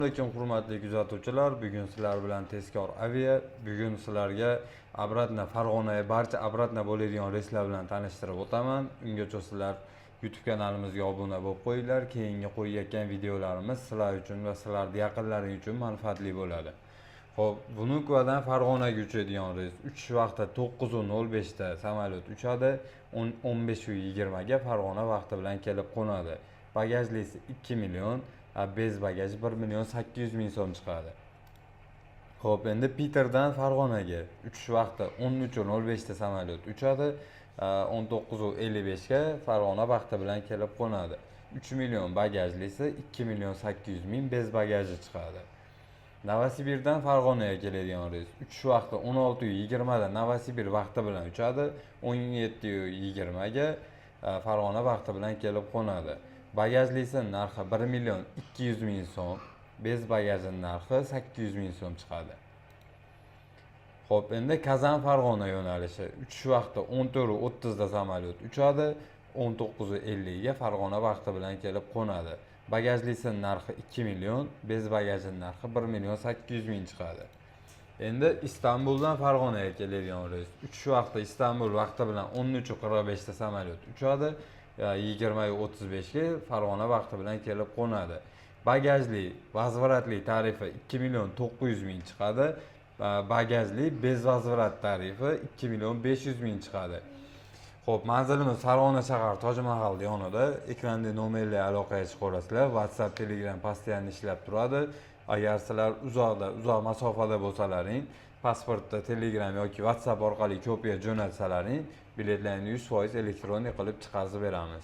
Assalomu hurmatli kuzatuvchilar, bugun sizlar bilan tezkor avia, bugun sizlarga Abratna Farg'onaga barcha Abratna bo'ladigan reyslar bilan tanishtirib o'taman. Ungacha sizlar YouTube kanalimizga obuna bo'lib qo'yinglar. Keyingi qo'yayotgan videolarimiz sizlar uchun va sizlarning yaqinlaringiz uchun manfaatli bo'ladi. Xo'p, Vnukovadan Farg'onaga uchadigan reys uchish vaqti 9:05 da samolyot uchadi, 15:20 ga Farg'ona vaqti bilan kelib qo'nadi. Bagajlisi 2 million, bez bagaj 1.800.000 so'm chiqadi. Xo'p, endi Peterdan Farg'onaga uchish vaqti 13:05 da samolyot uchadi, 19:55 ga Farg'ona vaqti bilan kelib qo'nadi. 3 million bagajlisi 2.800.000 bez bagaji chiqadi. Novosibirdan Farg'onaga keladigan reys uchish vaqti 16:20 da Novosibir vaqti bilan uchadi, 17:20 ga Farg'ona vaqti bilan kelib qo'nadi. Bagajlisi narxi 1.200.000 so'm, bez bagajining narxi 800.000 so'm chiqadi. Xo'p, endi Kazan Farg'ona yo'nalishi uchish vaqti 14:30 da samolyot uchadi, 19:50 ga Farg'ona vaqti bilan kelib qo'nadi. Bagajlisining narxi 2 million, bez bagajining narxi 1.800.000 chiqadi. Endi Istanbuldan Farg'onaga keladigan reys uchish vaqti Istanbul vaqti bilan 13:45 da samolyot uchadi, 20:35 ga Farg'ona vaqti bilan kelib qo'nadi. Bagajli vazvaratli tarifi 2.900.000 chiqadi. Bagajli bez vazvarat tarifi 2.500.000 chiqadi. Xo'p, manzilimiz Farg'ona shahar Tojmahal yonida. Ekranda nomerli aloqaga chiqa olasizlar. WhatsApp, Telegram postoyanli ishlab turadi. Agar sizlar uzoq masofada bo'lsalaring, pasportda Telegram yoki WhatsApp orqali kopiya jo'natsalaring, biletlarni 100% elektronik qilib chiqarib beramiz.